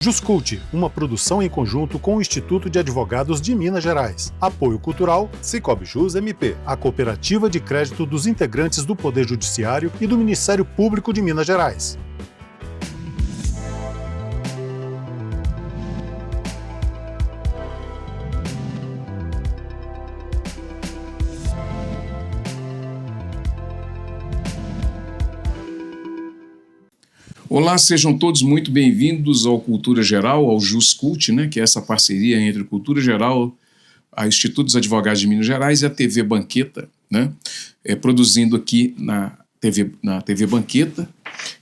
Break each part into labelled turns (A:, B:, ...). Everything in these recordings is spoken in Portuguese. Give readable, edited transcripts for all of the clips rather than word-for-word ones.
A: Juscult, uma produção em conjunto com o Instituto de Advogados de Minas Gerais. Apoio cultural, Sicoob Jus MP, a cooperativa de crédito dos integrantes do Poder Judiciário e do Ministério Público de Minas Gerais.
B: Olá, sejam todos muito bem-vindos ao Cultura Geral, ao Juscult, que é essa parceria entre Cultura Geral, a Instituto dos Advogados de Minas Gerais e a TV Banqueta, produzindo aqui na TV Banqueta,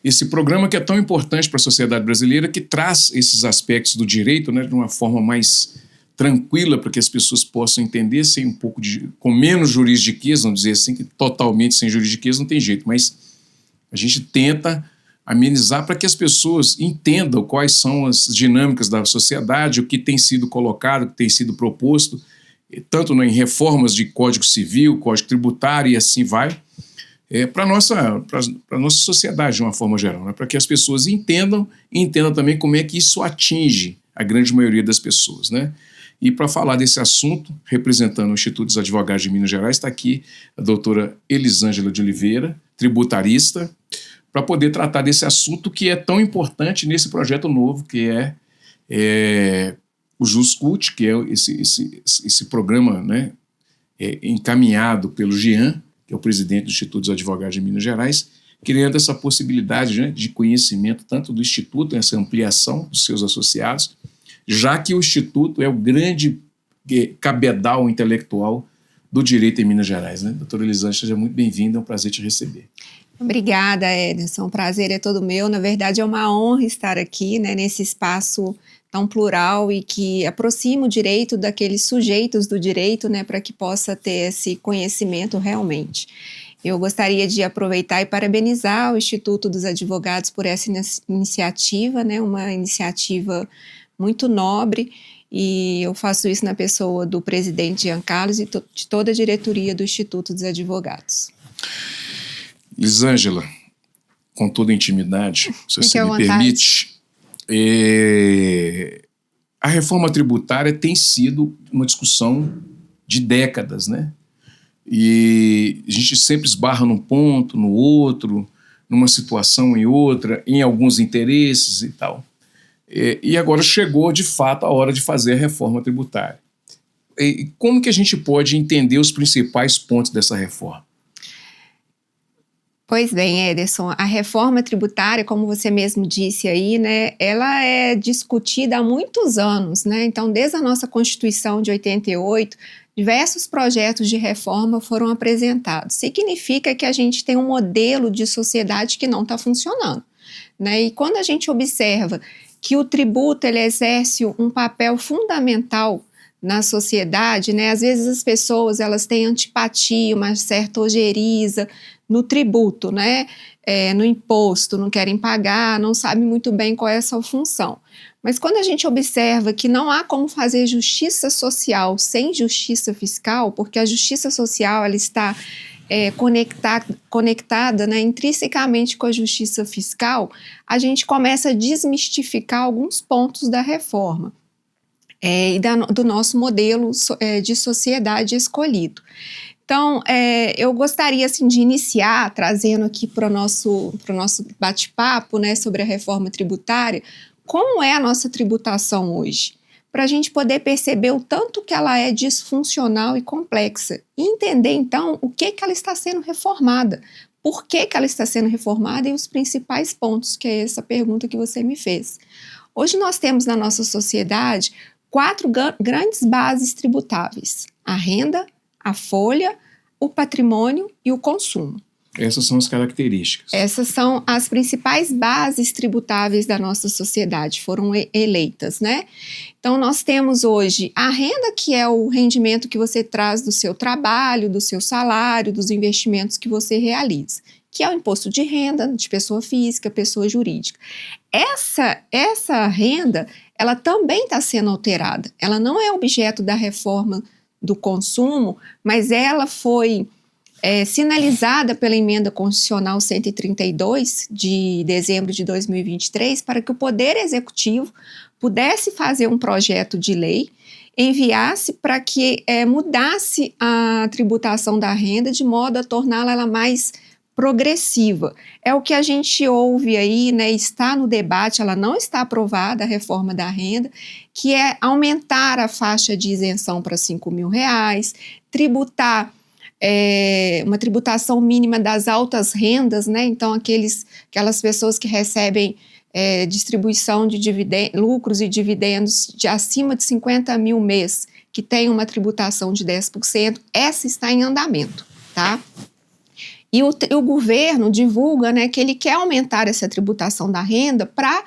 B: esse programa que é tão importante para a sociedade brasileira, que traz esses aspectos do direito de uma forma mais tranquila, para que as pessoas possam entender, sem um pouco com menos juridiqueza, vamos dizer assim, que totalmente sem juridiqueza não tem jeito, mas a gente tenta amenizar para que as pessoas entendam quais são as dinâmicas da sociedade, o que tem sido colocado, o que tem sido proposto, tanto em reformas de Código Civil, Código Tributário e assim vai, para a nossa sociedade de uma forma geral, para que as pessoas entendam e entendam também como é que isso atinge a grande maioria das pessoas. E para falar desse assunto, representando o Instituto dos Advogados de Minas Gerais, está aqui a doutora Elisângela de Oliveira, tributarista, para poder tratar desse assunto que é tão importante nesse projeto novo, que é o Juscult, que é esse programa encaminhado pelo Jean, que é o presidente do Instituto dos Advogados de Minas Gerais, criando essa possibilidade de conhecimento tanto do Instituto, essa ampliação dos seus associados, já que o Instituto é o grande cabedal intelectual do direito em Minas Gerais. Doutora Elisângela, seja muito bem-vinda, é um prazer te receber.
C: Obrigada, Ederson, o prazer é todo meu. Na verdade, é uma honra estar aqui, nesse espaço tão plural e que aproxima o direito daqueles sujeitos do direito, para que possa ter esse conhecimento realmente. Eu gostaria de aproveitar e parabenizar o Instituto dos Advogados por essa iniciativa, uma iniciativa muito nobre, e eu faço isso na pessoa do presidente Jean Carlos e de toda a diretoria do Instituto dos Advogados.
B: Elisângela, com toda a intimidade, se você me permite, a reforma tributária tem sido uma discussão de décadas, E a gente sempre esbarra num ponto, no outro, numa situação em outra, em alguns interesses e tal. E agora chegou, de fato, a hora de fazer a reforma tributária. E como que a gente pode entender os principais pontos dessa reforma?
C: Pois bem, Ederson, a reforma tributária, como você mesmo disse aí, ela é discutida há muitos anos, Então, desde a nossa Constituição de 88, diversos projetos de reforma foram apresentados. Significa que a gente tem um modelo de sociedade que não está funcionando, E quando a gente observa que o tributo ele exerce um papel fundamental na sociedade, às vezes as pessoas elas têm antipatia, uma certa ojeriza no tributo, no imposto, não querem pagar, não sabem muito bem qual é a sua função. Mas quando a gente observa que não há como fazer justiça social sem justiça fiscal, porque a justiça social ela está conectada intrinsecamente com a justiça fiscal, a gente começa a desmistificar alguns pontos da reforma e do nosso modelo de sociedade escolhido. Então, eu gostaria de iniciar trazendo aqui para o nosso bate-papo sobre a reforma tributária, como é a nossa tributação hoje, para a gente poder perceber o tanto que ela é disfuncional e complexa, e entender, então, o que ela está sendo reformada, por que ela está sendo reformada e os principais pontos, que é essa pergunta que você me fez. Hoje nós temos na nossa sociedade 4 grandes bases tributáveis: a renda, a folha, o patrimônio e o consumo.
B: Essas são as características.
C: Essas são as principais bases tributáveis da nossa sociedade, foram eleitas, Então, nós temos hoje a renda, que é o rendimento que você traz do seu trabalho, do seu salário, dos investimentos que você realiza, que é o imposto de renda de pessoa física, pessoa jurídica. Essa renda, ela também está sendo alterada. Ela não é objeto da reforma do consumo, mas ela foi sinalizada pela Emenda Constitucional 132, de dezembro de 2023, para que o Poder Executivo pudesse fazer um projeto de lei, enviasse para que mudasse a tributação da renda de modo a torná-la ela mais progressiva. É o que a gente ouve aí, né, está no debate, ela não está aprovada, a reforma da renda, que é aumentar a faixa de isenção para R$5.000, tributar uma tributação mínima das altas rendas, né, então aquelas pessoas que recebem distribuição de lucros e dividendos de acima de 50 mil mês, que tem uma tributação de 10%, essa está em andamento, tá? E o governo divulga, né, que ele quer aumentar essa tributação da renda para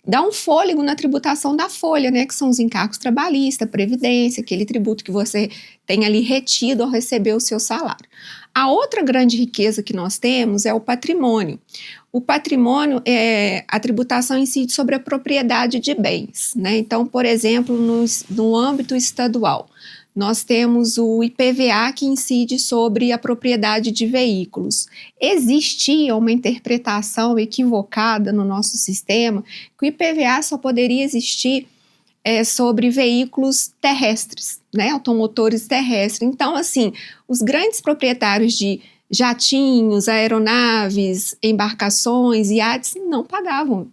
C: dar um fôlego na tributação da folha, né, que são os encargos trabalhistas, previdência, aquele tributo que você tem ali retido ao receber o seu salário. A outra grande riqueza que nós temos é o patrimônio. O patrimônio, a tributação incide sobre a propriedade de bens, né? Então, por exemplo, no âmbito estadual, nós temos o IPVA que incide sobre a propriedade de veículos. Existia uma interpretação equivocada no nosso sistema que o IPVA só poderia existir sobre veículos terrestres, né, automotores terrestres. Então, assim, os grandes proprietários de jatinhos, aeronaves, embarcações, iates não pagavam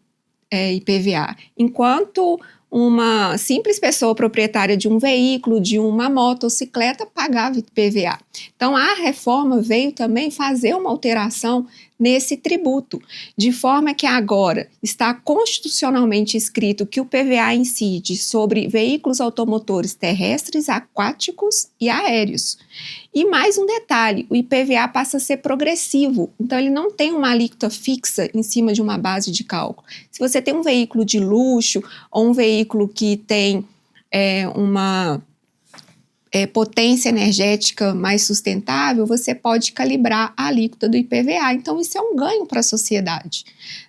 C: IPVA, enquanto uma simples pessoa proprietária de um veículo, de uma motocicleta, pagava IPVA. Então, a reforma veio também fazer uma alteração nesse tributo, de forma que agora está constitucionalmente escrito que o PVA incide sobre veículos automotores terrestres, aquáticos e aéreos. E mais um detalhe, o IPVA passa a ser progressivo, então ele não tem uma alíquota fixa em cima de uma base de cálculo. Se você tem um veículo de luxo ou um veículo que tem uma potência energética mais sustentável, você pode calibrar a alíquota do IPVA. Então, isso é um ganho para a sociedade,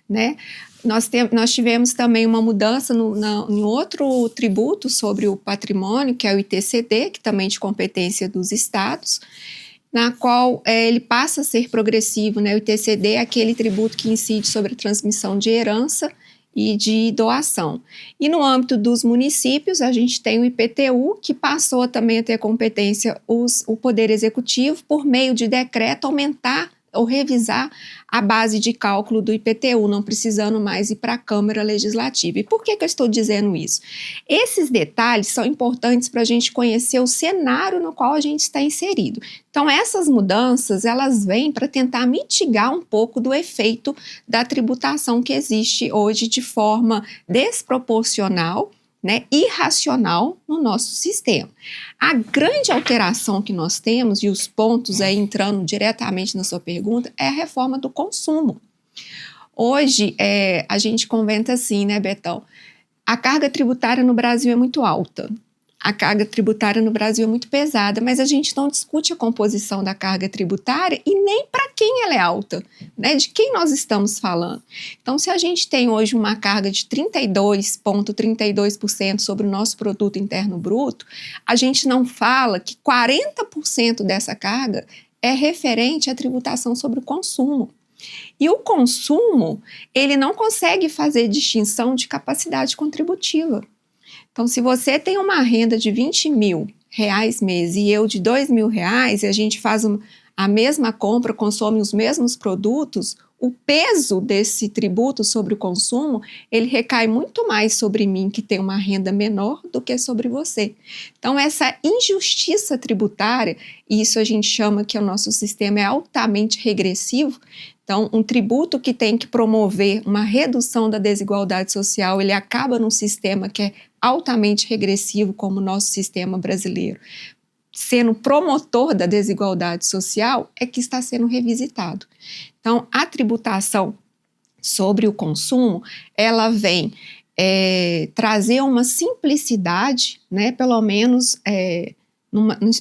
C: né? Nós tivemos também uma mudança em outro tributo sobre o patrimônio, que é o ITCD, que também é de competência dos estados, na qual ele passa a ser progressivo, né? O ITCD é aquele tributo que incide sobre a transmissão de herança e de doação. E no âmbito dos municípios, a gente tem o IPTU, que passou também a ter competência o Poder Executivo, por meio de decreto, aumentar ou revisar a base de cálculo do IPTU, não precisando mais ir para a Câmara Legislativa. E por que eu estou dizendo isso? Esses detalhes são importantes para a gente conhecer o cenário no qual a gente está inserido. Então, essas mudanças, elas vêm para tentar mitigar um pouco do efeito da tributação que existe hoje de forma desproporcional, né, irracional no nosso sistema. A grande alteração que nós temos, e os pontos aí entrando diretamente na sua pergunta, é a reforma do consumo. Hoje, a gente comenta assim, né, Betão? A carga tributária no Brasil é muito alta. A carga tributária no Brasil é muito pesada, mas a gente não discute a composição da carga tributária e nem para quem ela é alta, né? De quem nós estamos falando. Então, se a gente tem hoje uma carga de 32,32% sobre o nosso produto interno bruto, a gente não fala que 40% dessa carga é referente à tributação sobre o consumo. E o consumo, ele não consegue fazer distinção de capacidade contributiva. Então, se você tem uma renda de R$20.000 mês e eu de R$2.000, e a gente faz a mesma compra, consome os mesmos produtos, o peso desse tributo sobre o consumo, ele recai muito mais sobre mim, que tem uma renda menor, do que sobre você. Então, essa injustiça tributária, e isso a gente chama que o nosso sistema é altamente regressivo. Então, um tributo que tem que promover uma redução da desigualdade social, ele acaba num sistema que é altamente regressivo, como o nosso sistema brasileiro, sendo promotor da desigualdade social, é que está sendo revisitado. Então, a tributação sobre o consumo, ela vem trazer uma simplicidade, né, pelo menos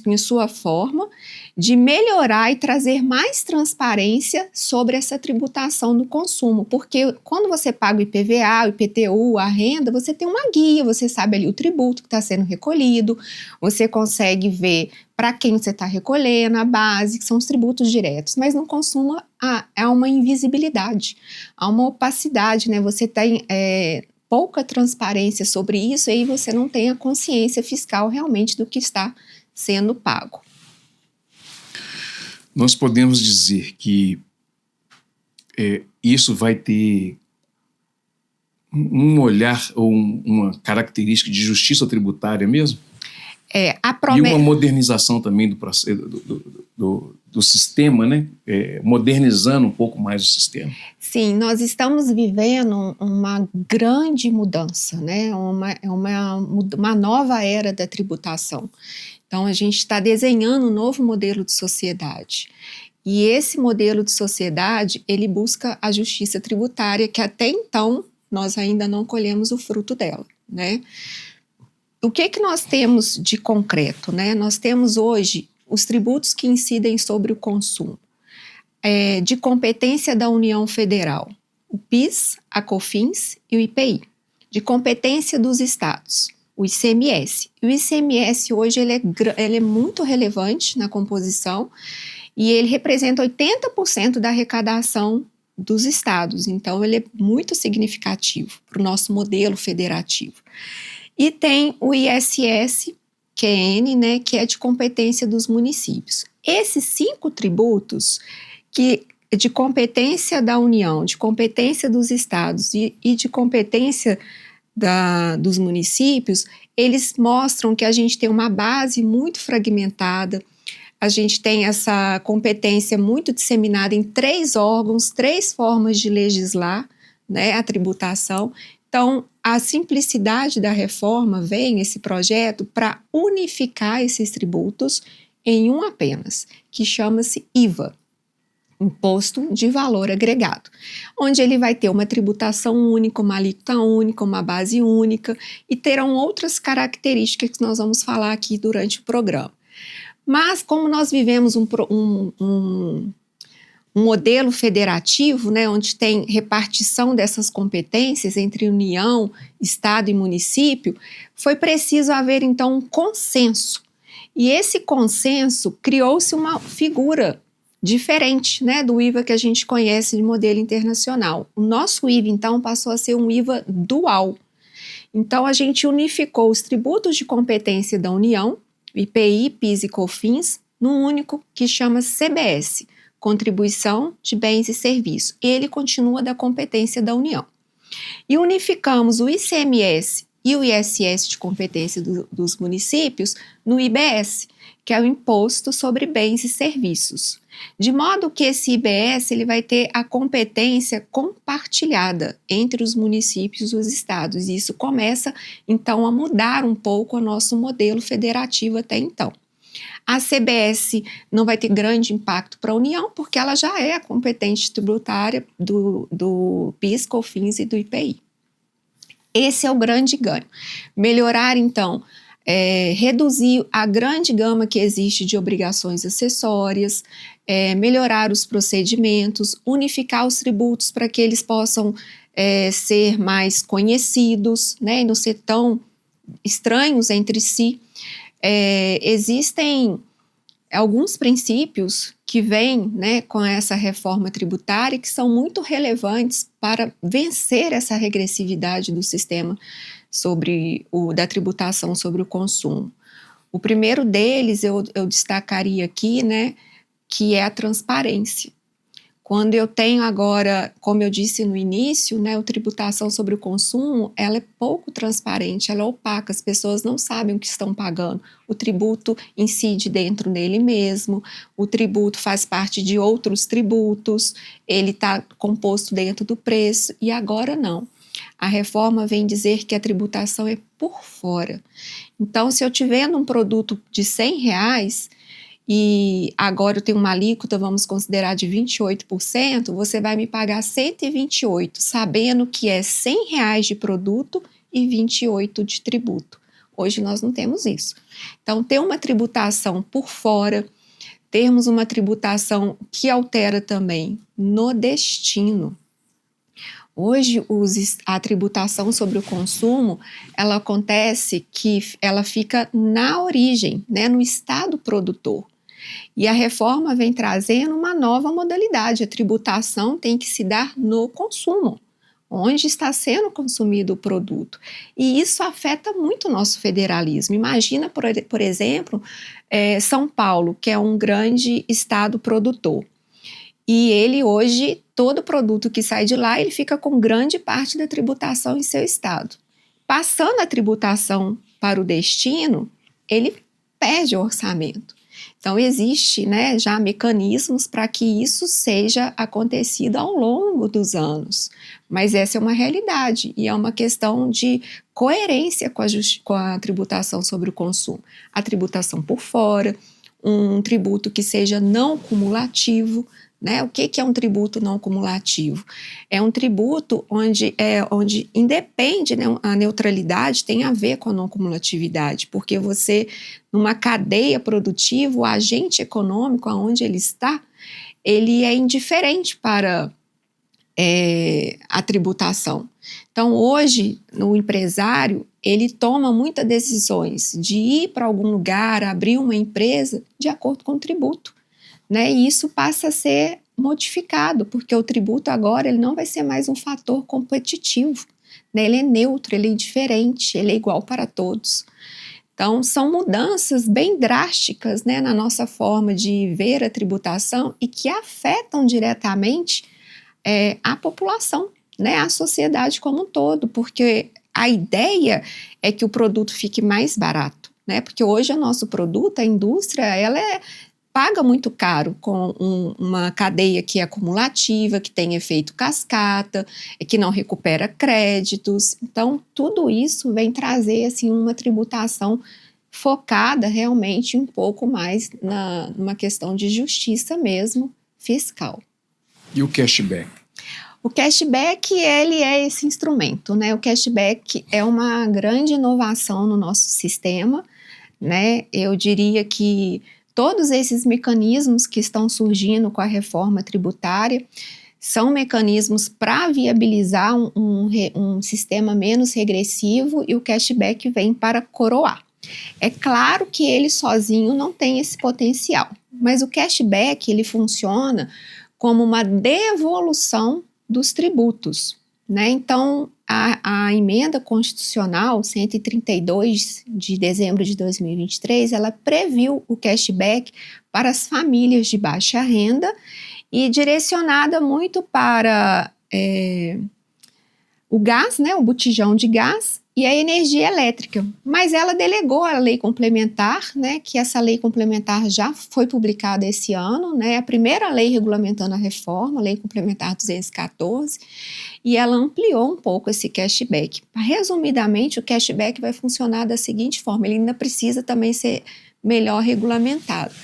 C: em sua forma, de melhorar e trazer mais transparência sobre essa tributação do consumo, porque quando você paga o IPVA, o IPTU, a renda, você tem uma guia, você sabe ali o tributo que está sendo recolhido, você consegue ver para quem você está recolhendo, a base, que são os tributos diretos, mas no consumo há uma invisibilidade, há uma opacidade, né? Você tem pouca transparência sobre isso, e aí você não tem a consciência fiscal realmente do que está sendo pago.
B: Nós podemos dizer que isso vai ter um olhar ou uma característica de justiça tributária mesmo? E uma modernização também do sistema, né? Modernizando um pouco mais o sistema.
C: Sim, nós estamos vivendo uma grande mudança, né? Uma nova era da tributação. Então, a gente está desenhando um novo modelo de sociedade. E esse modelo de sociedade, ele busca a justiça tributária, que até então nós ainda não colhemos o fruto dela, né? O que nós temos de concreto, né? Nós temos hoje os tributos que incidem sobre o consumo, de competência da União Federal, o PIS, a COFINS e o IPI. De competência dos estados, o ICMS. E o ICMS hoje ele é muito relevante na composição e ele representa 80% da arrecadação dos estados. Então, ele é muito significativo para o nosso modelo federativo. E tem o ISS-QN, né, que é de competência dos municípios. Esses 5 tributos, que de competência da União, de competência dos estados e de competência dos municípios, eles mostram que a gente tem uma base muito fragmentada, a gente tem essa competência muito disseminada em 3 órgãos, 3 formas de legislar, né, a tributação. Então, a simplicidade da reforma vem, esse projeto, para unificar esses tributos em um apenas, que chama-se IVA, Imposto de Valor Agregado, onde ele vai ter uma tributação única, uma alíquota única, uma base única, e terão outras características que nós vamos falar aqui durante o programa. Mas, como nós vivemos um modelo federativo, né, onde tem repartição dessas competências entre União, Estado e município, foi preciso haver, então, um consenso. E esse consenso criou-se uma figura diferente, né, do IVA que a gente conhece de modelo internacional. O nosso IVA, então, passou a ser um IVA dual. Então, a gente unificou os tributos de competência da União, IPI, PIS e COFINS, num único que chama CBS, Contribuição de Bens e Serviços. Ele continua da competência da União. E unificamos o ICMS e o ISS de competência dos municípios no IBS, que é o Imposto sobre Bens e Serviços. De modo que esse IBS ele vai ter a competência compartilhada entre os municípios e os estados. E isso começa, então, a mudar um pouco o nosso modelo federativo até então. A CBS não vai ter grande impacto para a União, porque ela já é a competente tributária do PIS, COFINS e do IPI. Esse é o grande ganho. Melhorar, então, reduzir a grande gama que existe de obrigações acessórias, melhorar os procedimentos, unificar os tributos para que eles possam ser mais conhecidos, né, e não ser tão estranhos entre si. Existem alguns princípios que vêm, né, com essa reforma tributária que são muito relevantes para vencer essa regressividade do sistema da tributação sobre o consumo. O primeiro deles eu destacaria aqui, né, que é a transparência. Quando eu tenho agora, como eu disse no início, né, a tributação sobre o consumo, ela é pouco transparente, ela é opaca, as pessoas não sabem o que estão pagando. O tributo incide dentro dele mesmo, o tributo faz parte de outros tributos, ele está composto dentro do preço, e agora não. A reforma vem dizer que a tributação é por fora. Então, se eu te vendo um produto de R$100, e agora eu tenho uma alíquota, vamos considerar de 28%, você vai me pagar 128, sabendo que é R$100 de produto e 28 de tributo. Hoje nós não temos isso. Então, ter uma tributação por fora, termos uma tributação que altera também no destino. Hoje, a tributação sobre o consumo, ela acontece que ela fica na origem, né, no estado produtor. E a reforma vem trazendo uma nova modalidade, a tributação tem que se dar no consumo, onde está sendo consumido o produto. E isso afeta muito o nosso federalismo. Imagina, por exemplo, São Paulo, que é um grande estado produtor. E ele hoje, todo produto que sai de lá, ele fica com grande parte da tributação em seu estado. Passando a tributação para o destino, ele perde o orçamento. Então, existe, né, já mecanismos para que isso seja acontecido ao longo dos anos. Mas essa é uma realidade e é uma questão de coerência com a tributação sobre o consumo. A tributação por fora, um tributo que seja não cumulativo, né? O que é um tributo não cumulativo? É um tributo onde independe, né, a neutralidade tem a ver com a não cumulatividade, porque você, numa cadeia produtiva, o agente econômico, aonde ele está, ele é indiferente para a tributação. Então, hoje, o empresário, ele toma muitas decisões de ir para algum lugar, abrir uma empresa, de acordo com o tributo. Né? E isso passa a ser modificado, porque o tributo agora ele não vai ser mais um fator competitivo, né? Ele é neutro, ele é indiferente, ele é igual para todos. Então, são mudanças bem drásticas, né, na nossa forma de ver a tributação e que afetam diretamente a população, né, a sociedade como um todo, porque a ideia é que o produto fique mais barato, né? Porque hoje o nosso produto, a indústria, ela paga muito caro com uma cadeia que é acumulativa, que tem efeito cascata, que não recupera créditos. Então, tudo isso vem trazer assim, uma tributação focada realmente um pouco mais numa questão de justiça mesmo, fiscal.
B: E o cashback?
C: O cashback, ele é esse instrumento, né? O cashback é uma grande inovação no nosso sistema, né? Eu diria que todos esses mecanismos que estão surgindo com a reforma tributária são mecanismos para viabilizar um sistema menos regressivo e o cashback vem para coroar. É claro que ele sozinho não tem esse potencial, mas o cashback ele funciona como uma devolução dos tributos, né? Então, a emenda constitucional 132 de dezembro de 2023, ela previu o cashback para as famílias de baixa renda e direcionada muito para o gás, né, o botijão de gás e a energia elétrica. Mas ela delegou a lei complementar, né, que essa lei complementar já foi publicada esse ano, né, a primeira lei regulamentando a reforma, a lei complementar 214, e ela ampliou um pouco esse cashback. Resumidamente, o cashback vai funcionar da seguinte forma, ele ainda precisa também ser melhor regulamentado.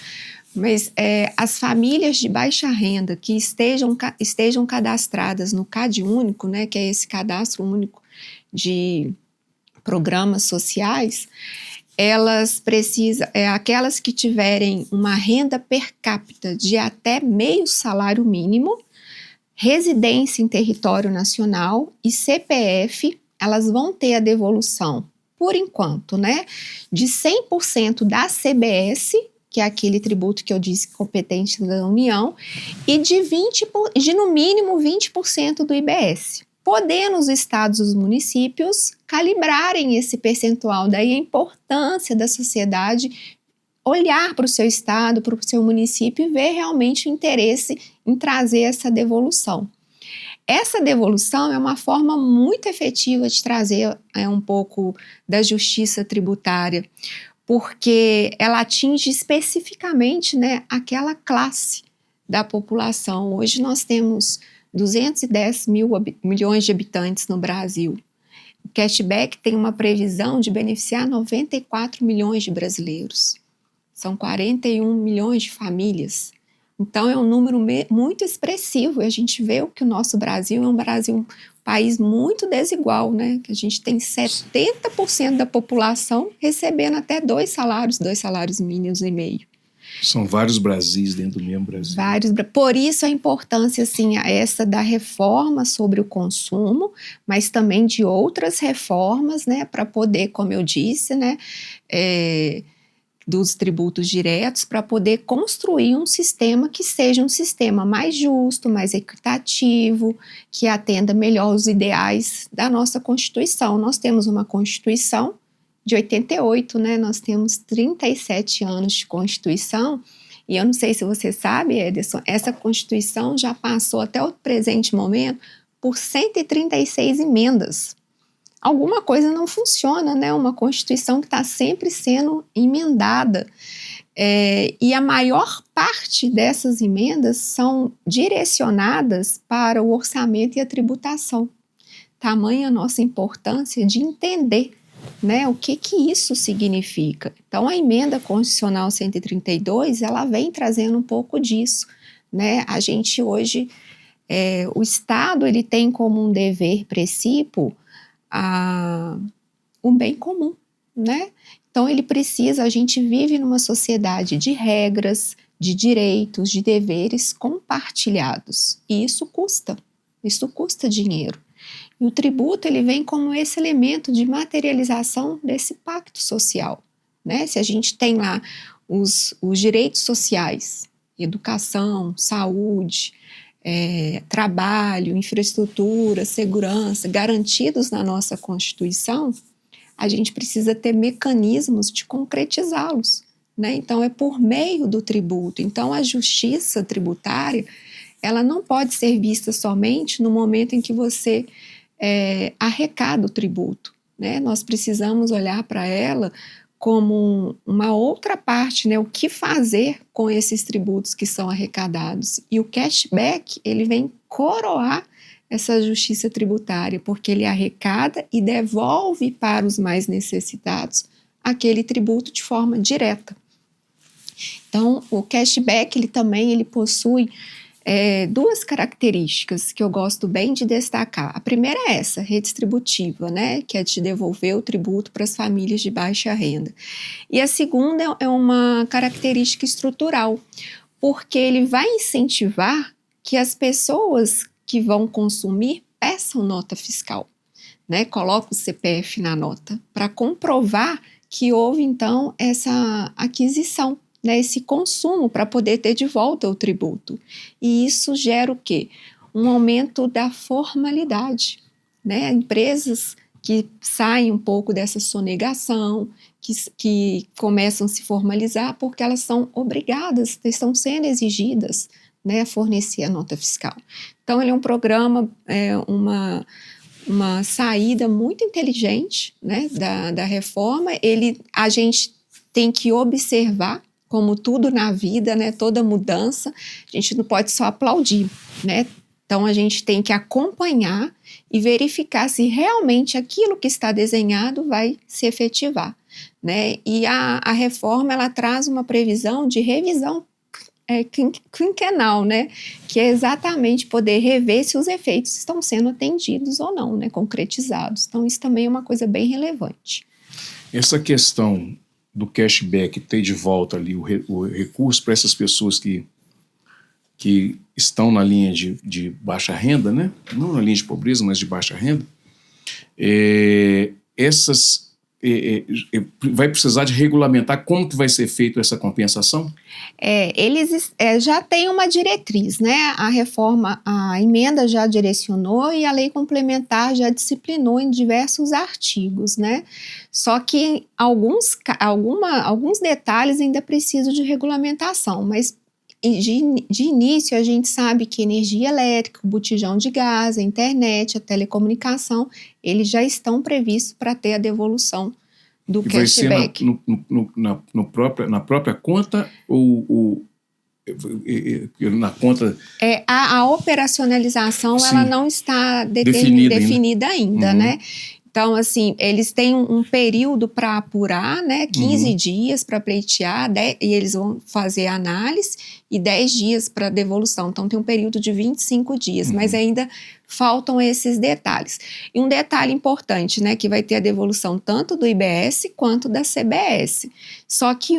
C: Mas as famílias de baixa renda que estejam cadastradas no CadÚnico, né, que é esse cadastro único de programas sociais, elas precisam, aquelas que tiverem uma renda per capita de até meio salário mínimo, residência em território nacional e CPF, elas vão ter a devolução, por enquanto, né, de 100% da CBS, que é aquele tributo que eu disse competente da União, e de no mínimo 20% do IBS. Podendo os estados e os municípios calibrarem esse percentual, daí a importância da sociedade olhar para o seu estado, para o seu município e ver realmente o interesse em trazer essa devolução. Essa devolução é uma forma muito efetiva de trazer um pouco da justiça tributária, porque ela atinge especificamente, né, aquela classe da população. Hoje nós temos 210 milhões de habitantes no Brasil. O cashback tem uma previsão de beneficiar 94 milhões de brasileiros. São 41 milhões de famílias. Então, é um número muito expressivo. E a gente vê que o nosso Brasil é um país muito desigual, né? Que a gente tem 70% da população recebendo até 2 salários mínimos e meio.
B: São vários Brasis dentro do mesmo Brasil.
C: Por isso a importância assim, essa da reforma sobre o consumo, mas também de outras reformas, né, para poder, como eu disse, né, dos tributos diretos para poder construir um sistema que seja um sistema mais justo, mais equitativo, que atenda melhor os ideais da nossa Constituição. Nós temos uma Constituição de 88, né? Nós temos 37 anos de Constituição, e eu não sei se você sabe, Ederson, essa Constituição já passou até o presente momento por 136 emendas. Alguma coisa não funciona, né? Uma Constituição que está sempre sendo emendada. E a maior parte dessas emendas são direcionadas para o orçamento e a tributação. Tamanha a nossa importância de entender, né, o que isso significa. Então, a emenda constitucional 132, ela vem trazendo um pouco disso, né? A gente hoje, o Estado, ele tem como um dever precípio um bem comum, né? Então, ele precisa, a gente vive numa sociedade de regras, de direitos, de deveres compartilhados, e isso custa dinheiro. E o tributo, ele vem como esse elemento de materialização desse pacto social, né? Se a gente tem lá os direitos sociais, educação, saúde, trabalho, infraestrutura, segurança, garantidos na nossa Constituição, a gente precisa ter mecanismos de concretizá-los, né? Então, é por meio do tributo. Então, a justiça tributária, ela não pode ser vista somente no momento em que você arrecada o tributo, né? Nós precisamos olhar para ela como uma outra parte, né? O que fazer com esses tributos que são arrecadados. E o cashback, ele vem coroar essa justiça tributária, porque ele arrecada e devolve para os mais necessitados aquele tributo de forma direta. Então, o cashback, ele possui duas características que eu gosto bem de destacar. A primeira é essa, redistributiva, né, que é de devolver o tributo para as famílias de baixa renda. E a segunda é uma característica estrutural, porque ele vai incentivar que as pessoas que vão consumir peçam nota fiscal, né, coloca o CPF na nota, para comprovar que houve, então, essa aquisição, né, esse consumo para poder ter de volta o tributo. E isso gera o quê? Um aumento da formalidade, né? Empresas que saem um pouco dessa sonegação, que começam a se formalizar porque elas são obrigadas, estão sendo exigidas, né, a fornecer a nota fiscal. Então, ele é um programa, uma saída muito inteligente, né, da reforma. A gente tem que observar, como tudo na vida, né, toda mudança, a gente não pode só aplaudir, né? Então, a gente tem que acompanhar e verificar se realmente aquilo que está desenhado vai se efetivar, né? E a reforma, ela traz uma previsão de revisão quinquenal, né? Que é exatamente poder rever se os efeitos estão sendo atendidos ou não, né? Concretizados. Então, isso também é uma coisa bem relevante.
B: Essa questão do cashback, ter de volta ali o recurso para essas pessoas que estão na linha de baixa renda, né? Não na linha de pobreza, mas de baixa renda, vai precisar de regulamentar como que vai ser feita essa compensação?
C: Eles já têm uma diretriz, né? A emenda já direcionou e a lei complementar já disciplinou em diversos artigos, né? Só que alguns detalhes ainda precisam de regulamentação, mas de início a gente sabe que energia elétrica, o botijão de gás, a internet, a telecomunicação, eles já estão previstos para ter a devolução do cashback.
B: Vai ser na própria conta ou na conta...
C: A operacionalização, sim, ela não está definida ainda, né? Então, assim, eles têm um período para apurar, né? 15 dias para pleitear, e eles vão fazer a análise, e 10 dias para devolução. Então, tem um período de 25 dias, mas ainda faltam esses detalhes. E um detalhe importante, né? Que vai ter a devolução tanto do IBS quanto da CBS. Só que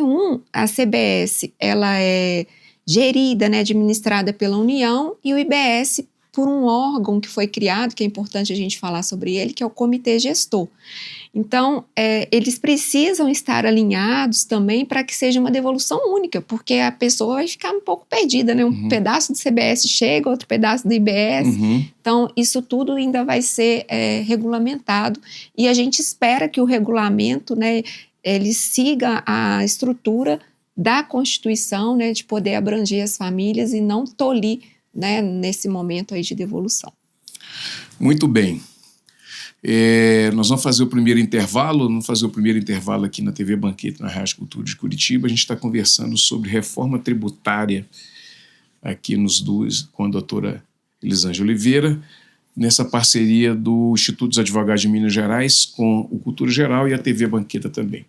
C: a CBS, ela é gerida, né? Administrada pela União, e o IBS por um órgão que foi criado, que é importante a gente falar sobre ele, que é o Comitê Gestor. Então, eles precisam estar alinhados também para que seja uma devolução única, porque a pessoa vai ficar um pouco perdida, né? Um pedaço do CBS chega, outro pedaço do IBS. Então, isso tudo ainda vai ser regulamentado, e a gente espera que o regulamento, né, ele siga a estrutura da Constituição, né, de poder abranger as famílias e não tolir, né, nesse momento aí de devolução.
B: Muito bem. Nós vamos fazer o primeiro intervalo, aqui na TV Banqueta, na Rádio Cultura de Curitiba. A gente está conversando sobre reforma tributária aqui com a doutora Elisângela Oliveira, nessa parceria do Instituto dos Advogados de Minas Gerais com o Cultura Geral e a TV Banqueta também.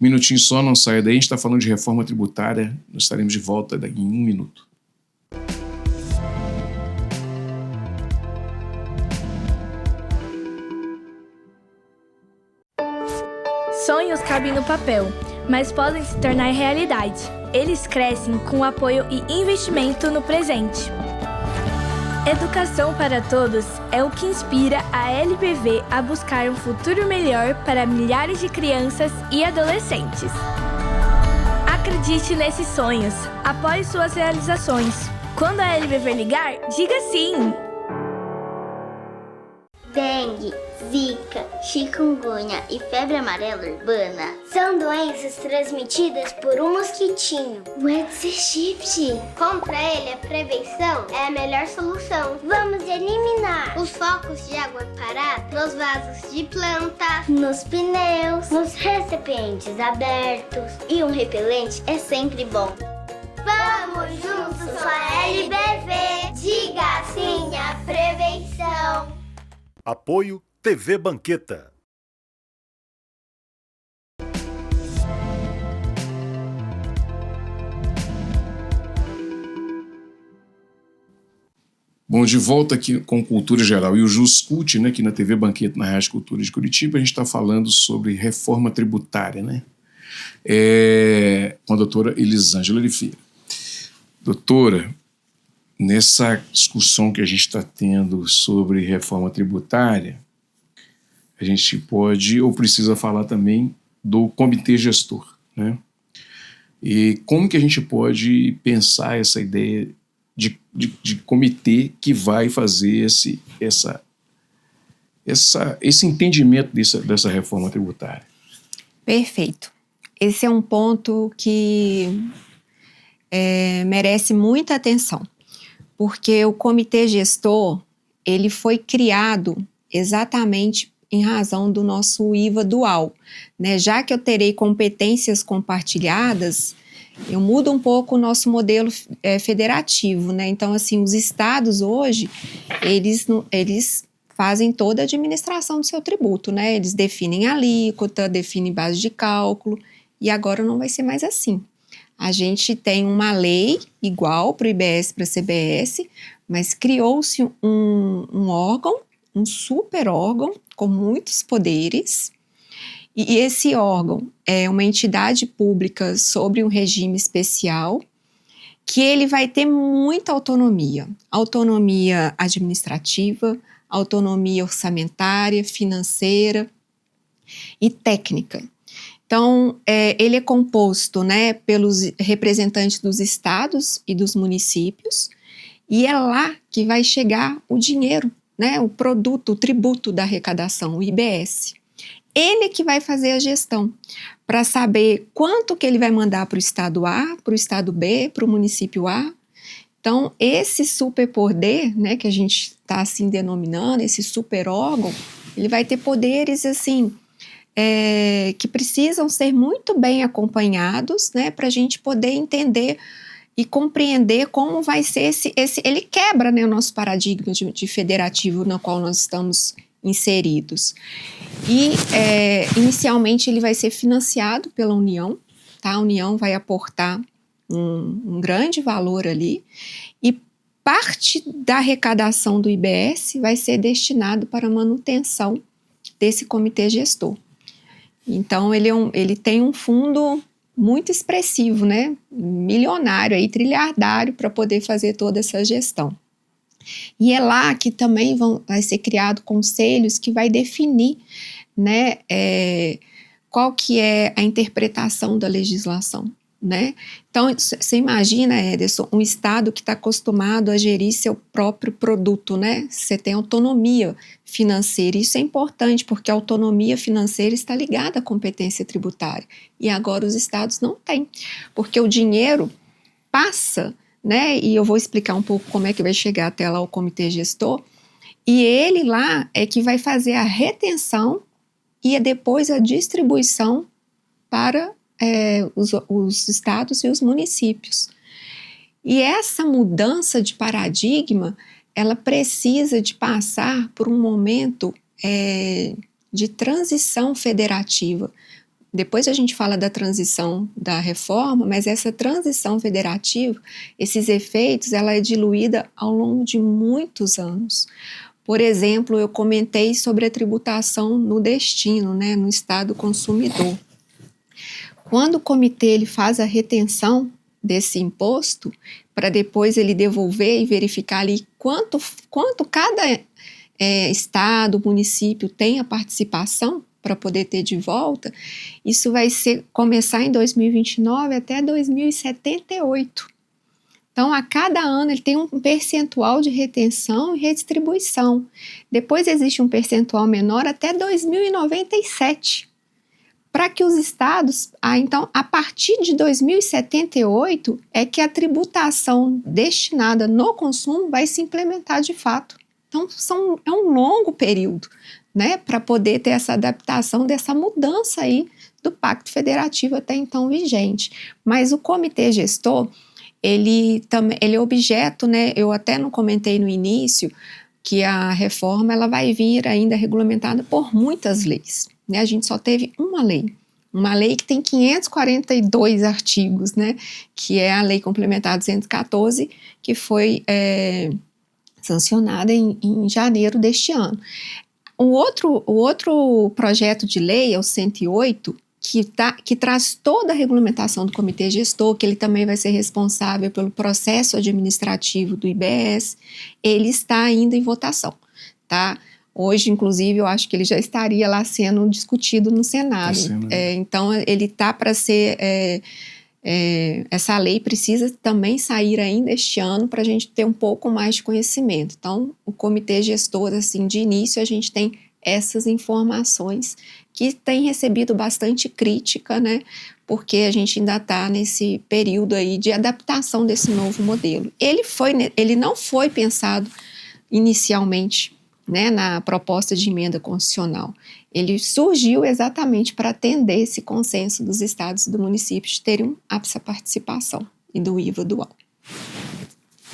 B: Um minutinho só, não saia daí, a gente está falando de reforma tributária, nós estaremos de volta em 1 minuto.
D: Sonhos cabem no papel, mas podem se tornar realidade. Eles crescem com apoio e investimento no presente. Educação para todos é o que inspira a LBV a buscar um futuro melhor para milhares de crianças e adolescentes. Acredite nesses sonhos, apoie suas realizações. Quando a LBV ligar, diga sim!
E: Dengue, zika, chikungunya e febre amarela urbana são doenças transmitidas por um mosquitinho, o Aedes aegypti. Contra ele, a prevenção é a melhor solução. Vamos eliminar os focos de água parada nos vasos de planta, nos pneus, nos recipientes abertos. E um repelente é sempre bom. Vamos juntos com a LBV. Diga sim à prevenção.
A: Apoio TV Banqueta.
B: Bom, de volta aqui com Cultura Geral e o JusCult, né, aqui na TV Banqueta, na Rádio Cultura de Curitiba, a gente está falando sobre reforma tributária, né? Com a doutora Elisângela Oliveira. Doutora, nessa discussão que a gente está tendo sobre reforma tributária, a gente pode ou precisa falar também do comitê gestor, né? E como que a gente pode pensar essa ideia de comitê que vai fazer esse entendimento dessa reforma tributária?
C: Perfeito. Esse é um ponto que merece muita atenção, porque o comitê gestor, ele foi criado exatamente em razão do nosso IVA dual, né? Já que eu terei competências compartilhadas, eu mudo um pouco o nosso modelo federativo, né? Então, assim, os estados hoje, eles fazem toda a administração do seu tributo, né? Eles definem a alíquota, definem base de cálculo, e agora não vai ser mais assim. A gente tem uma lei igual para o IBS e para a CBS, mas criou-se um órgão, um super órgão com muitos poderes, e esse órgão é uma entidade pública sobre um regime especial, que ele vai ter muita autonomia administrativa, autonomia orçamentária, financeira e técnica. Então, ele é composto, né, pelos representantes dos estados e dos municípios, e é lá que vai chegar o dinheiro, né, o produto, o tributo da arrecadação, o IBS. Ele que vai fazer a gestão, para saber quanto que ele vai mandar para o estado A, para o estado B, para o município A. Então, esse superpoder, né, que a gente está assim denominando, esse super órgão, ele vai ter poderes assim, que precisam ser muito bem acompanhados, né, para a gente poder entender e compreender como vai ser ele quebra, né, o nosso paradigma de federativo no qual nós estamos inseridos. E inicialmente ele vai ser financiado pela União, tá? A União vai aportar um grande valor ali, e parte da arrecadação do IBS vai ser destinado para a manutenção desse comitê gestor. Então ele tem um fundo muito expressivo, né? Milionário, aí, trilhardário, para poder fazer toda essa gestão. E é lá que também vai ser criado conselhos que vai definir, né, qual que é a interpretação da legislação, né? Então, você imagina, Ederson, um Estado que está acostumado a gerir seu próprio produto, né? Você tem autonomia financeira. Isso é importante, porque a autonomia financeira está ligada à competência tributária. E agora os Estados não têm, porque o dinheiro passa, né? E eu vou explicar um pouco como é que vai chegar até lá o comitê gestor. E ele lá é que vai fazer a retenção e depois a distribuição para os estados e os municípios. E essa mudança de paradigma, ela precisa de passar por um momento de transição federativa. Depois a gente fala da transição da reforma, mas essa transição federativa, esses efeitos, ela é diluída ao longo de muitos anos. Por exemplo, eu comentei sobre a tributação no destino, né, no estado consumidor. Quando o comitê ele faz a retenção desse imposto, para depois ele devolver e verificar ali quanto cada estado, município tem a participação para poder ter de volta, isso vai começar em 2029 até 2078. Então, a cada ano ele tem um percentual de retenção e redistribuição. Depois existe um percentual menor até 2097. Para que os estados, então, a partir de 2078 é que a tributação destinada no consumo vai se implementar de fato. Então, é um longo período, né, para poder ter essa adaptação dessa mudança aí do Pacto Federativo até então vigente. Mas o comitê gestor, ele é objeto, né, eu até não comentei no início, que a reforma ela vai vir ainda regulamentada por muitas leis. Né? A gente só teve uma lei que tem 542 artigos, né, que é a Lei Complementar 214, que foi sancionada em janeiro deste ano. O outro projeto de lei é o 108, que traz toda a regulamentação do comitê gestor, que ele também vai ser responsável pelo processo administrativo do IBS, ele está ainda em votação, tá? Hoje, inclusive, eu acho que ele já estaria lá sendo discutido no Senado. Então, ele está para ser... essa lei precisa também sair ainda este ano para a gente ter um pouco mais de conhecimento. Então, o comitê gestor, assim, de início, a gente tem essas informações que tem recebido bastante crítica, né? Porque a gente ainda está nesse período aí de adaptação desse novo modelo. Ele não foi pensado inicialmente, né, na proposta de emenda constitucional. Ele surgiu exatamente para atender esse consenso dos estados e do município de terem essa participação e do IVA dual.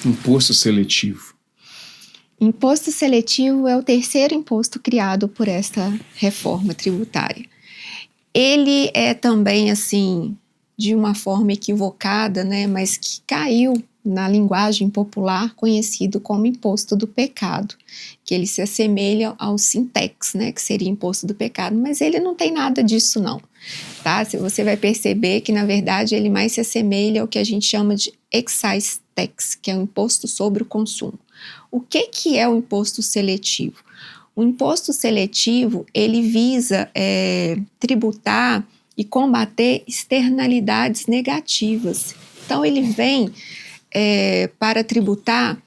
B: Imposto seletivo.
C: Imposto seletivo é o terceiro imposto criado por esta reforma tributária. Ele é também, assim, de uma forma equivocada, né, mas que caiu na linguagem popular, conhecido como imposto do pecado, que ele se assemelha ao Sintex, né, que seria imposto do pecado, mas ele não tem nada disso não, tá? Você vai perceber que, na verdade, ele mais se assemelha ao que a gente chama de excise tax, que é o imposto sobre o consumo. O que é o imposto seletivo? O imposto seletivo, ele visa tributar e combater externalidades negativas. Então, ele vem para tributar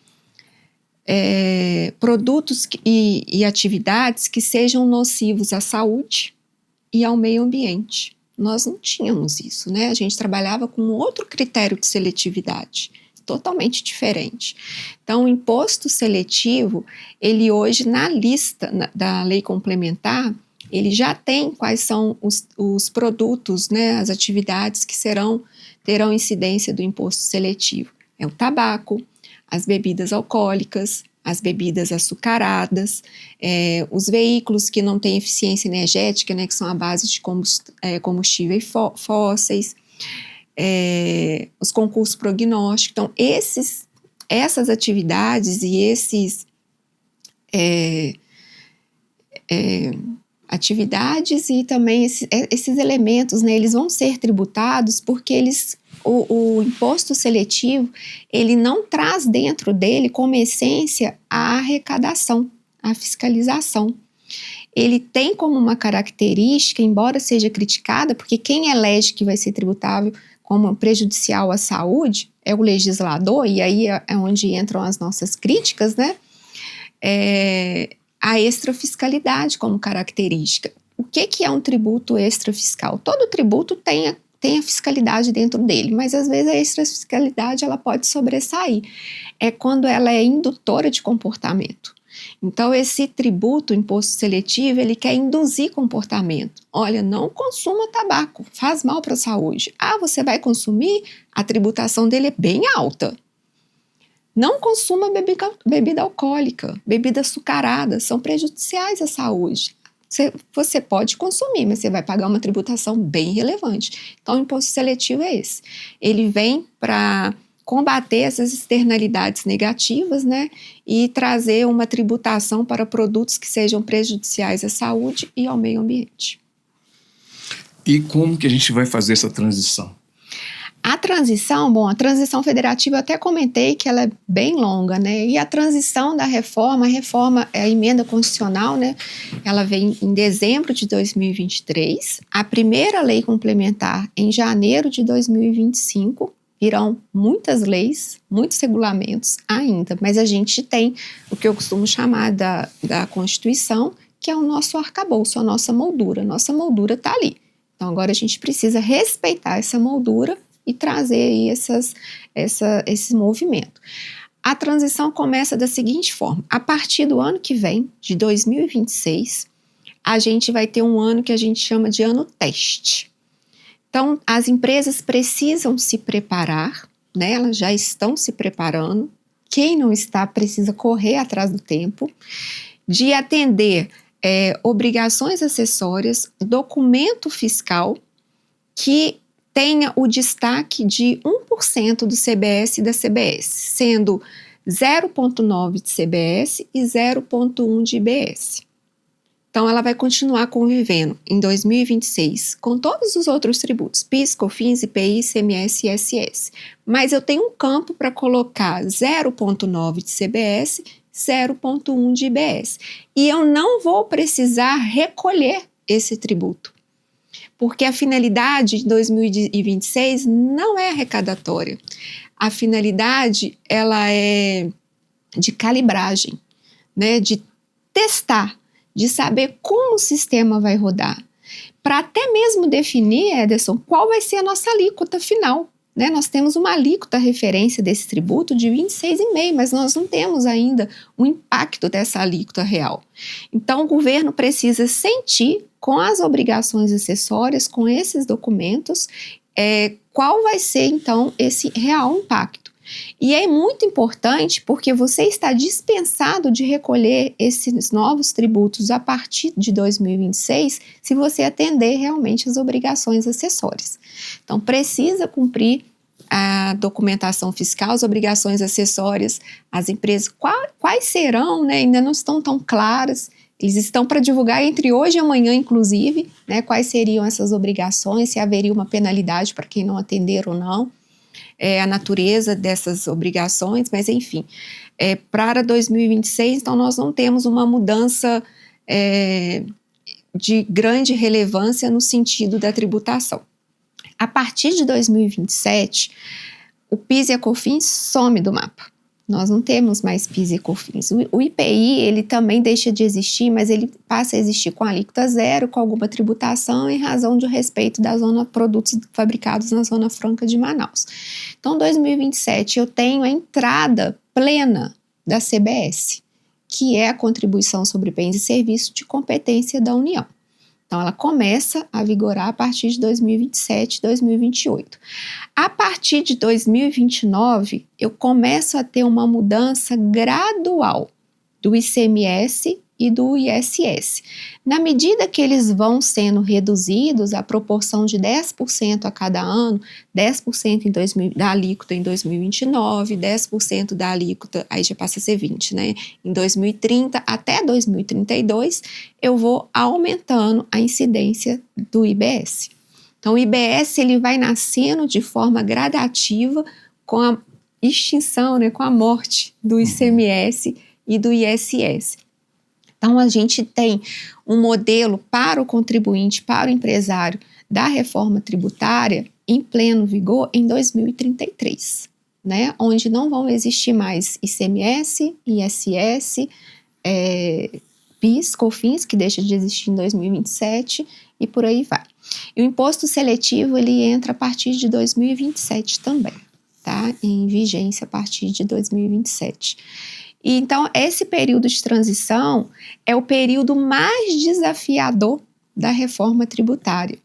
C: produtos e atividades que sejam nocivos à saúde e ao meio ambiente. Nós não tínhamos isso, né? A gente trabalhava com outro critério de seletividade, totalmente diferente. Então, o imposto seletivo, ele hoje, na lista da lei complementar, ele já tem quais são os produtos, né, as atividades que terão incidência do imposto seletivo. É o tabaco, as bebidas alcoólicas, as bebidas açucaradas, os veículos que não têm eficiência energética, né, que são à base de combustíveis fósseis, os concursos prognósticos. Então, essas atividades e esses atividades e também esses elementos, né, eles vão ser tributados porque eles o imposto seletivo, ele não traz dentro dele como essência a arrecadação, a fiscalização. Ele tem como uma característica, embora seja criticada, porque quem elege que vai ser tributável como prejudicial à saúde é o legislador, e aí é onde entram as nossas críticas, né? A extrafiscalidade como característica. O que é um tributo extrafiscal? Todo tributo tem a fiscalidade dentro dele, mas às vezes a extrafiscalidade ela pode sobressair. É quando ela é indutora de comportamento. Então, esse tributo, imposto seletivo, ele quer induzir comportamento. Olha, não consuma tabaco, faz mal para a saúde. Ah, você você a tributação dele é bem alta. Não consuma bebida alcoólica, bebida açucarada, são prejudiciais à saúde. Você pode consumir, mas você vai pagar uma tributação bem relevante. Então, o imposto seletivo é esse. Ele vem para combater essas externalidades negativas, né, e trazer uma tributação para produtos que sejam prejudiciais à saúde e ao meio ambiente.
B: E como que a gente vai fazer essa transição?
C: A transição federativa, eu até comentei que ela é bem longa, né? E a transição da reforma, a emenda constitucional, né? Ela vem em dezembro de 2023, a primeira lei complementar em janeiro de 2025, virão muitas leis, muitos regulamentos ainda, mas a gente tem o que eu costumo chamar da Constituição, que é o nosso arcabouço, a nossa moldura. Nossa moldura está ali. Então agora a gente precisa respeitar essa moldura e trazer aí esse movimento. A transição começa da seguinte forma: a partir do ano que vem, de 2026, a gente vai ter um ano que a gente chama de ano teste. Então, as empresas precisam se preparar, né? Elas já estão se preparando. Quem não está precisa correr atrás do tempo, de atender obrigações acessórias, documento fiscal que tenha o destaque de 1% do CBS e da CBS, sendo 0,9% de CBS e 0,1% de IBS. Então, ela vai continuar convivendo em 2026 com todos os outros tributos, PIS, COFINS, IPI, ICMS e ISS. Mas eu tenho um campo para colocar 0,9% de CBS, 0,1% de IBS. E eu não vou precisar recolher esse tributo, porque a finalidade de 2026 não é arrecadatória. A finalidade, ela é de calibragem, né, de testar, de saber como o sistema vai rodar, para até mesmo definir, Ederson, qual vai ser a nossa alíquota final. Né? Nós temos uma alíquota referência desse tributo de 26,5%, mas nós não temos ainda o impacto dessa alíquota real. Então, o governo precisa sentir, com as obrigações acessórias, com esses documentos, qual vai ser, então, esse real impacto. E é muito importante porque você está dispensado de recolher esses novos tributos a partir de 2026, se você atender realmente as obrigações acessórias. Então, precisa cumprir a documentação fiscal, as obrigações acessórias, as empresas, quais serão, né, ainda não estão tão claras. Eles estão para divulgar entre hoje e amanhã, inclusive, né, quais seriam essas obrigações, se haveria uma penalidade para quem não atender ou não. A natureza dessas obrigações, mas enfim, para 2026, então nós não temos uma mudança de grande relevância no sentido da tributação. A partir de 2027, o PIS e a COFINS some do mapa. Nós não temos mais PIS e COFINS. O IPI, ele também deixa de existir, mas ele passa a existir com alíquota zero, com alguma tributação em razão de respeito da zona produtos fabricados na Zona Franca de Manaus. Então, em 2027, eu tenho a entrada plena da CBS, que é a contribuição sobre bens e serviços de competência da União. Então, ela começa a vigorar a partir de 2027, 2028. A partir de 2029, eu começo a ter uma mudança gradual do ICMS e do ISS. Na medida que eles vão sendo reduzidos, a proporção de 10% a cada ano, 10% da alíquota em 2029, 10% da alíquota, aí já passa a ser 20%, né? Em 2030 até 2032, eu vou aumentando a incidência do IBS. Então, o IBS ele vai nascendo de forma gradativa com a extinção, né, com a morte do ICMS e do ISS. Então, a gente tem um modelo para o contribuinte, para o empresário, da reforma tributária em pleno vigor em 2033, né, onde não vão existir mais ICMS, ISS, PIS, COFINS, que deixa de existir em 2027, e por aí vai. E o imposto seletivo, ele entra a partir de 2027 também, tá? Em vigência a partir de 2027. E então, esse período de transição é o período mais desafiador da reforma tributária.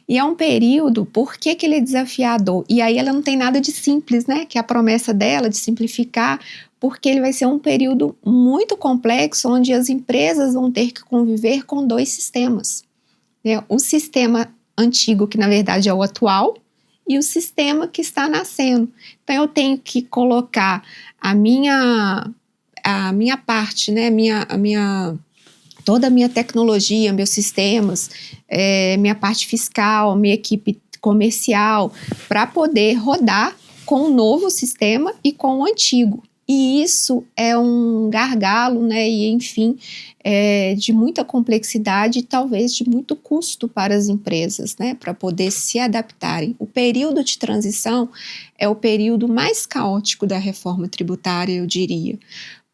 C: E é um período, por que ele é desafiador? E aí ela não tem nada de simples, né? Que é a promessa dela de simplificar, porque ele vai ser um período muito complexo, onde as empresas vão ter que conviver com 2 sistemas. O sistema antigo, que na verdade é o atual, e o sistema que está nascendo. Então, eu tenho que colocar a minha parte, né, toda a minha tecnologia, meus sistemas, minha parte fiscal, minha equipe comercial, para poder rodar com o novo sistema e com o antigo. E isso é um gargalo, né, e enfim, de muita complexidade e talvez de muito custo para as empresas, né, para poder se adaptarem. O período de transição é o período mais caótico da reforma tributária, eu diria,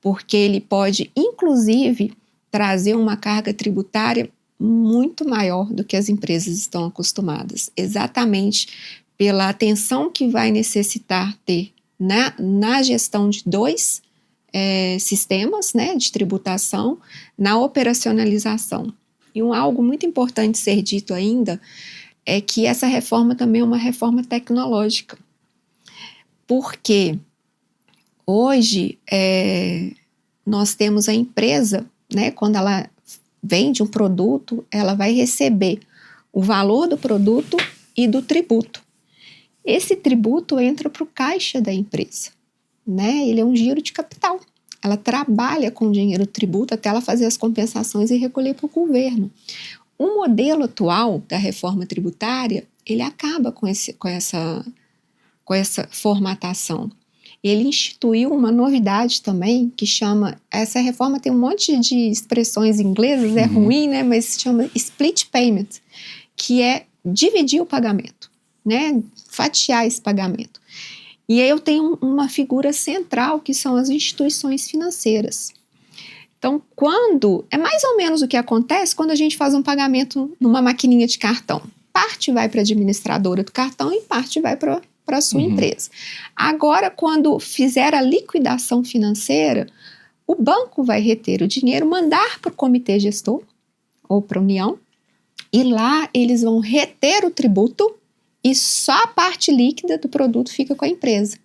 C: porque ele pode, inclusive, trazer uma carga tributária muito maior do que as empresas estão acostumadas, exatamente pela atenção que vai necessitar ter na gestão de 2 sistemas, né, de tributação, na operacionalização. E algo muito importante ser dito ainda é que essa reforma também é uma reforma tecnológica, porque hoje nós temos a empresa, né, quando ela vende um produto, ela vai receber o valor do produto e do tributo. Esse tributo entra para o caixa da empresa, né? Ele é um giro de capital. Ela trabalha com o dinheiro do tributo até ela fazer as compensações e recolher para o governo. O modelo atual da reforma tributária, ele acaba com essa formatação. Ele instituiu uma novidade também que chama, essa reforma tem um monte de expressões inglesas, é ruim, né? Mas se chama split payment, que é dividir o pagamento, né? Fatiar esse pagamento. E aí eu tenho uma figura central, que são as instituições financeiras. Então, é mais ou menos o que acontece quando a gente faz um pagamento numa maquininha de cartão. Parte vai para a administradora do cartão e parte vai para a sua empresa. Agora, quando fizer a liquidação financeira, o banco vai reter o dinheiro, mandar para o comitê gestor ou para a União, e lá eles vão reter o tributo e só a parte líquida do produto fica com a empresa.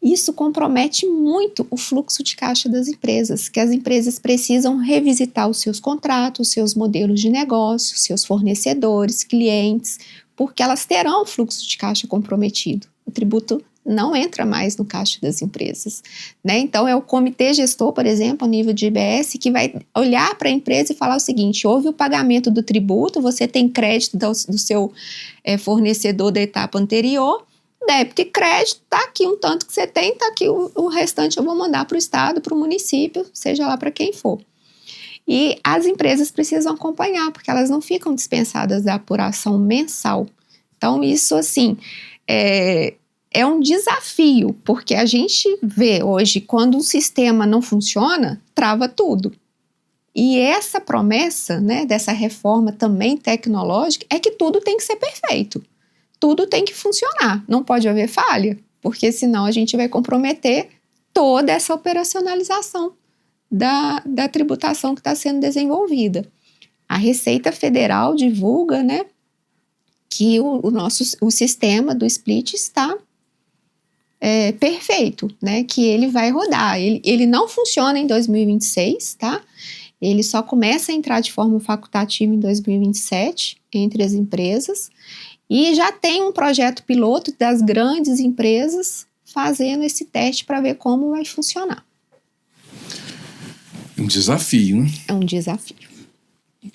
C: Isso compromete muito o fluxo de caixa das empresas, que as empresas precisam revisitar os seus contratos, os seus modelos de negócio, seus fornecedores, clientes, porque elas terão o fluxo de caixa comprometido. O tributo não entra mais no caixa das empresas, né? Então, é o comitê gestor, por exemplo, a nível de IBS, que vai olhar para a empresa e falar o seguinte: houve o pagamento do tributo, você tem crédito do seu fornecedor da etapa anterior, débito e crédito, está aqui um tanto que você tem, está aqui o restante eu vou mandar para o estado, para o município, seja lá para quem for. E as empresas precisam acompanhar, porque elas não ficam dispensadas da apuração mensal. Então, isso, assim, é um desafio, porque a gente vê hoje, quando um sistema não funciona, trava tudo. E essa promessa, né, dessa reforma também tecnológica, é que tudo tem que ser perfeito. Tudo tem que funcionar, não pode haver falha, porque senão a gente vai comprometer toda essa operacionalização da tributação que está sendo desenvolvida. A Receita Federal divulga, né, que o sistema do split está perfeito, né, que ele vai rodar. Ele não funciona em 2026, tá? Ele só começa a entrar de forma facultativa em 2027 entre as empresas, e já tem um projeto piloto das grandes empresas fazendo esse teste para ver como vai funcionar.
B: Um desafio, né?
C: É um desafio.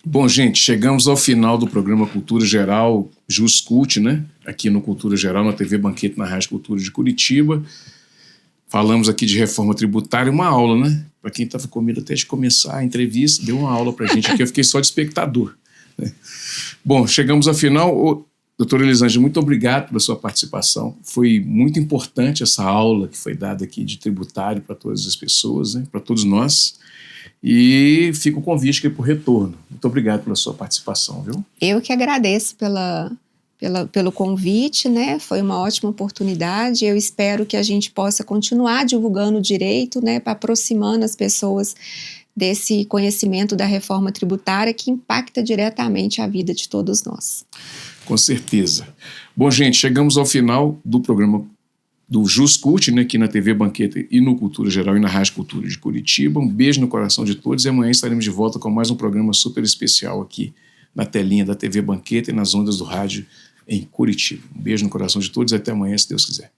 B: Bom, gente, chegamos ao final do programa Cultura Geral JusCult, né? Aqui no Cultura Geral, na TV Banquete, na Rádio Cultura de Curitiba. Falamos aqui de reforma tributária, uma aula, né? Para quem estava comigo até de começar a entrevista, deu uma aula para a gente aqui, eu fiquei só de espectador, né? Bom, chegamos ao final. Doutora Elisângela, muito obrigado pela sua participação. Foi muito importante essa aula que foi dada aqui de tributário para todas as pessoas, né? Para todos nós. E fica o convite aqui para o retorno. Muito obrigado pela sua participação, viu?
C: Eu que agradeço pelo convite, né? Foi uma ótima oportunidade. Eu espero que a gente possa continuar divulgando o direito, né? Aproximando as pessoas desse conhecimento da reforma tributária que impacta diretamente a vida de todos nós.
B: Com certeza. Bom, gente, chegamos ao final do programa do JusCult, né, aqui na TV Banqueta e no Cultura Geral e na Rádio Cultura de Curitiba. Um beijo no coração de todos e amanhã estaremos de volta com mais um programa super especial aqui na telinha da TV Banqueta e nas ondas do rádio em Curitiba. Um beijo no coração de todos e até amanhã, se Deus quiser.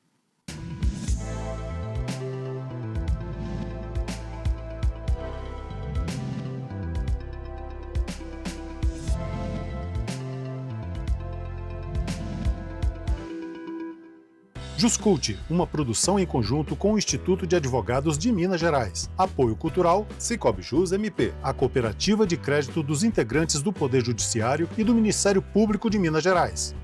A: JusCult, uma produção em conjunto com o Instituto de Advogados de Minas Gerais. Apoio cultural, Cicobi Jus MP, a cooperativa de crédito dos integrantes do Poder Judiciário e do Ministério Público de Minas Gerais.